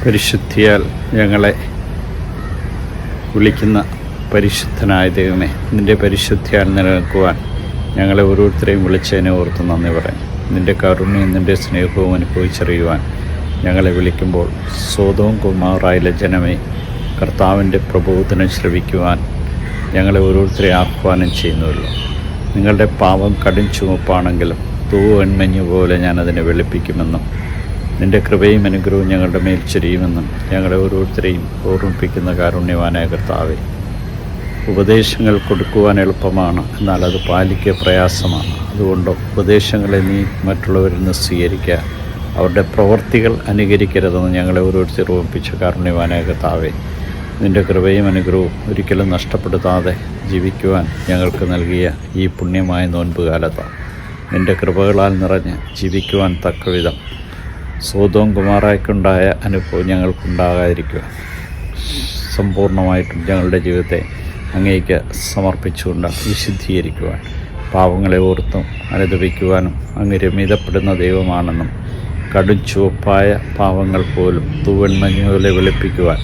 പരിശുദ്ധിയാൽ ഞങ്ങളെ വിളിക്കുന്ന പരിശുദ്ധനായ ദൈവമേ, നിൻ്റെ പരിശുദ്ധിയാൽ നിലനിൽക്കുവാൻ ഞങ്ങളെ ഓരോരുത്തരെയും വിളിച്ചതിനെ ഓർത്ത് നന്ദി പറയാം. നിൻ്റെ കരുണയും നിൻ്റെ സ്നേഹവും അനുഭവിച്ചറിയുവാൻ ഞങ്ങളെ വിളിക്കുമ്പോൾ സോദോം ഗൊമോറയിലെ ജനമേ, കർത്താവിൻ്റെ പ്രബോധനം ശ്രവിക്കുവാൻ ഞങ്ങളെ ഓരോരുത്തരെ ആഹ്വാനം ചെയ്യുന്നുവല്ലോ. നിങ്ങളുടെ പാപം കടും ചുമപ്പാണെങ്കിലും തൂവെൺമഞ്ഞ് പോലെ ഞാനതിനെ വെളുപ്പിക്കുമെന്നും നിൻ്റെ കൃപയും അനുഗ്രഹവും ഞങ്ങളുടെ മേൽ ചൊരിയുമെന്നും ഞങ്ങളെ ഓരോരുത്തരെയും ഓർമ്മിപ്പിക്കുന്ന കാരുണ്യവാനായ കർത്താവേ, ഉപദേശങ്ങൾ കൊടുക്കുവാൻ എളുപ്പമാണ്, എന്നാൽ അത് പാലിക്കുക പ്രയാസമാണ്. അതുകൊണ്ട് ഉപദേശങ്ങളെ നീ മറ്റുള്ളവരിൽ നിന്ന് സ്വീകരിക്കുക, അവരുടെ പ്രവർത്തികൾ അനുകരിക്കരുതെന്ന് ഞങ്ങളെ ഓരോരുത്തരും ഓർമ്മിപ്പിച്ച കാരുണ്യവാനായ കർത്താവേ, നിൻ്റെ കൃപയും അനുഗ്രഹവും ഒരിക്കലും നഷ്ടപ്പെടുത്താതെ ജീവിക്കുവാൻ ഞങ്ങൾക്ക് നൽകിയ ഈ പുണ്യമായ നോൻപ് കാലത്ത് നിൻ്റെ കൃപകളാൽ നിറഞ്ഞ് ജീവിക്കുവാൻ തക്കവിധം സോദോം ഗൊമോറയ്ക്കുണ്ടായ അനുഭവം ഞങ്ങൾക്കുണ്ടാകാതിരിക്കുക, സമ്പൂർണ്ണമായിട്ടും ഞങ്ങളുടെ ജീവിതത്തെ അങ്ങേക്ക് സമർപ്പിച്ചുകൊണ്ട് വിശുദ്ധീകരിക്കുവാൻ, പാവങ്ങളെ ഓർത്തും അനുദപിക്കുവാനും അങ്ങ് രമിതപ്പെടുന്ന ദൈവമാണെന്നും കടും ചുവപ്പായ പാവങ്ങൾ പോലും തൂവെൺമഞ്ഞ് പോലെ വെളുപ്പിക്കുവാൻ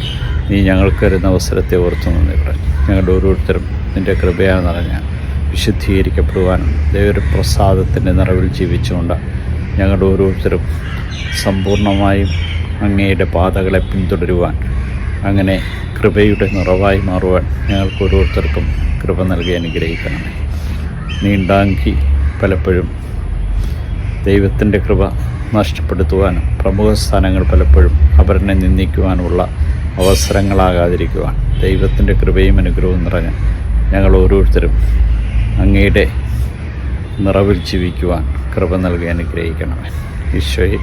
നീ ഞങ്ങൾക്ക് തരുന്ന അവസരത്തെ ഓർത്തു നന്ദി പറഞ്ഞു. ഞങ്ങളുടെ ഓരോരുത്തരും നിൻ്റെ കൃപയാൽ നിറഞ്ഞ വിശുദ്ധീകരിക്കപ്പെടുവാനും ദൈവപ്രസാദത്തിൻ്റെ നിറവിൽ ജീവിച്ചുകൊണ്ട് ഞങ്ങളുടെ ഓരോരുത്തരും സമ്പൂർണ്ണമായും അങ്ങയുടെ പാതകളെ പിന്തുടരുവാൻ, അങ്ങനെ കൃപയുടെ നിറവായി മാറുവാൻ ഞങ്ങൾക്ക് ഓരോരുത്തർക്കും കൃപ നൽകി അനുഗ്രഹിക്കണമേ. നീണ്ടാങ്കി പലപ്പോഴും ദൈവത്തിൻ്റെ കൃപ നഷ്ടപ്പെടുത്തുവാനും പ്രമുഖ സ്ഥാനങ്ങൾ പലപ്പോഴും അവരെ നിന്ദിക്കുവാനുള്ള അവസരങ്ങളാകാതിരിക്കുവാൻ ദൈവത്തിൻ്റെ കൃപയും അനുഗ്രഹവും നിറഞ്ഞ് ഞങ്ങൾ ഓരോരുത്തരും അങ്ങയുടെ നിറവിൽ ജീവിക്കുവാൻ കൃപ നൽകി അനുഗ്രഹിക്കണമേ. ഈശോയെ,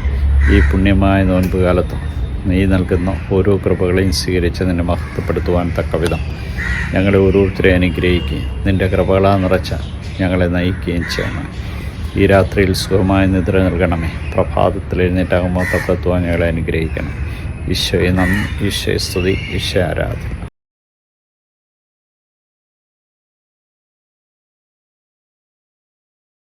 ഈ പുണ്യമായ നോൻപ് കാലത്തും നീ നൽകുന്ന ഓരോ കൃപകളെയും സ്വീകരിച്ച് നിന്നെ മഹത്വപ്പെടുത്തുവാൻ തക്കവിധം ഞങ്ങളെ ഓരോരുത്തരെയും അനുഗ്രഹിക്കുകയും നിൻ്റെ കൃപകളാൽ നിറച്ച ഞങ്ങളെ നയിക്കുകയും ചെയ്യണം. ഈ രാത്രിയിൽ സുഖമായ നിദ്ര നൽകണമേ. പ്രഭാതത്തിൽ എഴുന്നേറ്റാകുമ്പോൾ തക്കത്തുവാൻ ഞങ്ങളെ അനുഗ്രഹിക്കണം. ഈശോയെ നന്ദി, ഈശോയെ സ്തുതി, ഈശോ ആരാധന.